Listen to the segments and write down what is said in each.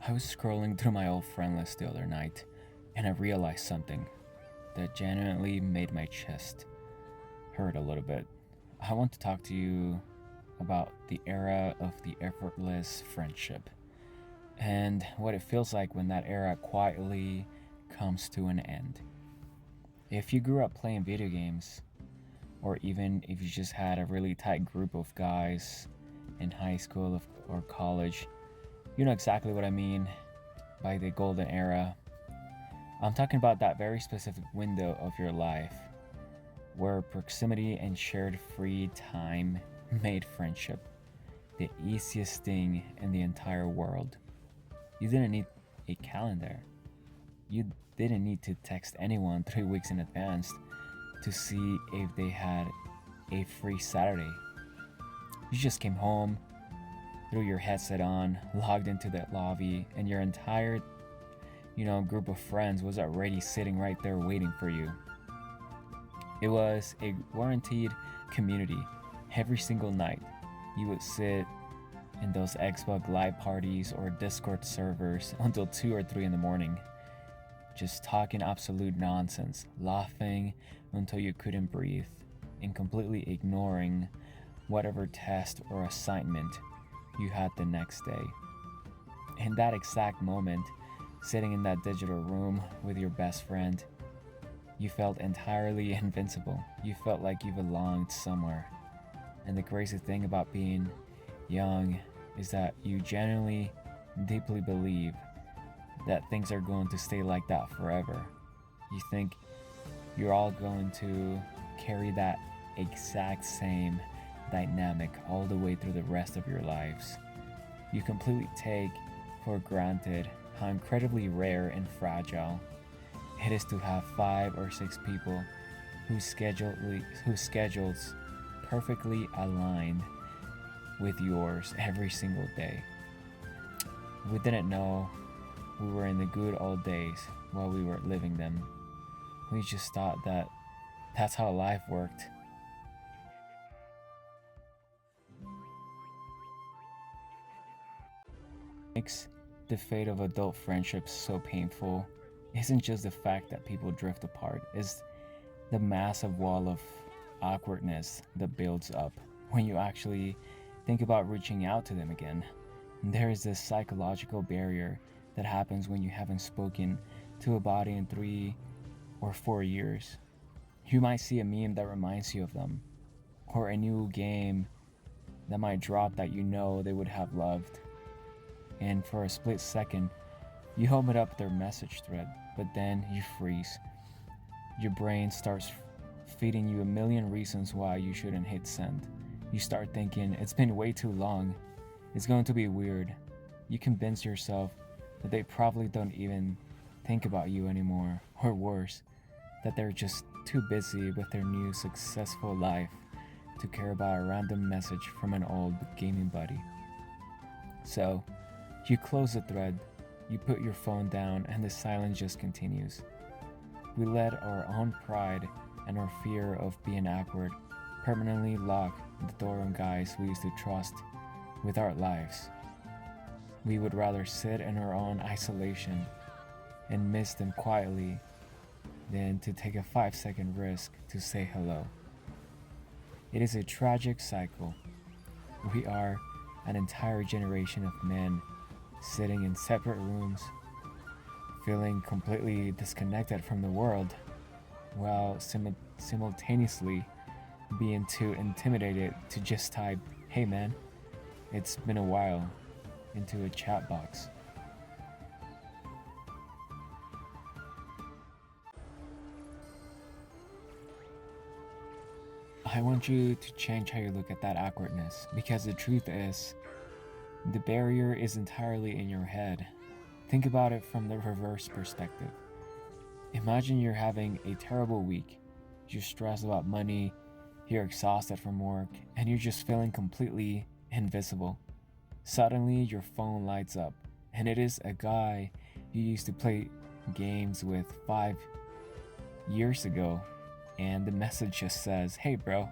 I was scrolling through my old friend list the other night, and I realized something that genuinely made my chest hurt a little bit. I want to talk to you about the era of the effortless friendship and what it feels like when that era quietly comes to an end. If you grew up playing video games, or even if you just had a really tight group of guys in high school or college, you know exactly what I mean by the golden era. I'm talking about that very specific window of your life where proximity and shared free time made friendship the easiest thing in the entire world. You didn't need a calendar. You didn't need to text anyone 3 weeks in advance to see if they had a free Saturday. You just came home, threw your headset on, logged into that lobby, and your entire group of friends was already sitting right there waiting for you. It was a guaranteed community. Every single night, you would sit in those Xbox Live parties or Discord servers until 2 or 3 in the morning, just talking absolute nonsense, laughing until you couldn't breathe, and completely ignoring whatever test or assignment you had the next day. In that exact moment, sitting in that digital room with your best friend, you felt entirely invincible. You felt like you belonged somewhere. And the crazy thing about being young is that you genuinely, deeply believe that things are going to stay like that forever. You think you're all going to carry that exact same dynamic all the way through the rest of your lives. You completely take for granted how incredibly rare and fragile it is to have 5 or 6 people whose schedules perfectly aligned with yours every single day. We didn't know we were in the good old days while we were living them. We just thought that that's how life worked. Makes the fate of adult friendships so painful isn't just the fact that people drift apart, it's the massive wall of awkwardness that builds up when you actually think about reaching out to them again. There is this psychological barrier that happens when you haven't spoken to a body in 3 or 4 years. You might see a meme that reminds you of them, or a new game that might drop that you know they would have loved. And for a split second, you open up their message thread, but then you freeze. Your brain starts feeding you a million reasons why you shouldn't hit send. You start thinking, it's been way too long. It's going to be weird. You convince yourself that they probably don't even think about you anymore, or worse, that they're just too busy with their new successful life to care about a random message from an old gaming buddy. So, you close the thread, you put your phone down, and the silence just continues. We let our own pride and our fear of being awkward permanently lock the door on guys we used to trust with our lives. We would rather sit in our own isolation and miss them quietly than to take a 5-second risk to say hello. It is a tragic cycle. We are an entire generation of men sitting in separate rooms, feeling completely disconnected from the world, while simultaneously being too intimidated to just type, "Hey man, it's been a while," into a chat box. I want you to change how you look at that awkwardness, because the truth is, the barrier is entirely in your head. Think about it from the reverse perspective. Imagine you're having a terrible week. You're stressed about money, you're exhausted from work, and you're just feeling completely invisible. Suddenly, your phone lights up, and it is a guy you used to play games with 5 years ago, and the message just says, "Hey bro,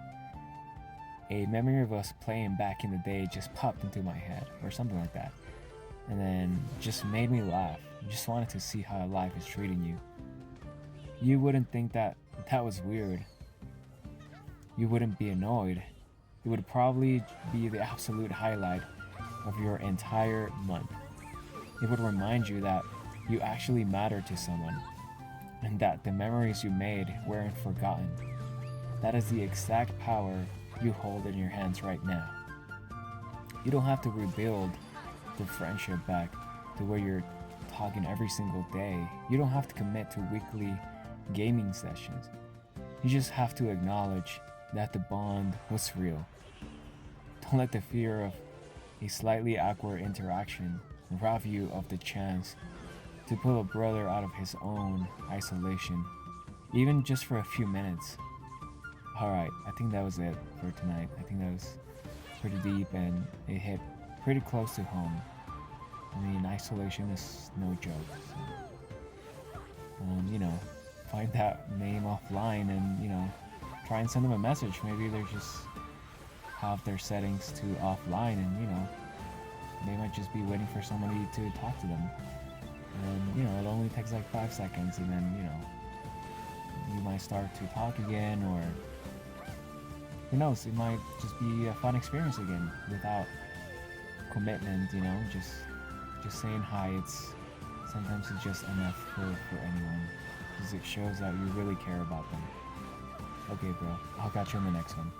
a memory of us playing back in the day just popped into my head," or something like that. and then just made me laugh. Just wanted to see how life is treating you. You wouldn't think that that was weird. You wouldn't be annoyed. It would probably be the absolute highlight of your entire month. It would remind you that you actually matter to someone, and that the memories you made weren't forgotten. That is the exact power you hold in your hands right now. You don't have to rebuild the friendship back to where you're talking every single day. You don't have to commit to weekly gaming sessions. You just have to acknowledge that the bond was real. Don't let the fear of a slightly awkward interaction rob you of the chance to pull a brother out of his own isolation, even just for a few minutes. Alright, I think that was it for tonight. I think that was pretty deep and it hit pretty close to home. I mean, isolation is no joke. So, find that name offline and, try and send them a message. Maybe they just have their settings to offline and, they might just be waiting for somebody to talk to them. And, it only takes like 5 seconds and then, you might start to talk again, or who knows, it might just be a fun experience again without commitment, just saying hi. Sometimes it's just enough for anyone, because it shows that you really care about them. Okay, bro, I'll catch you on the next one.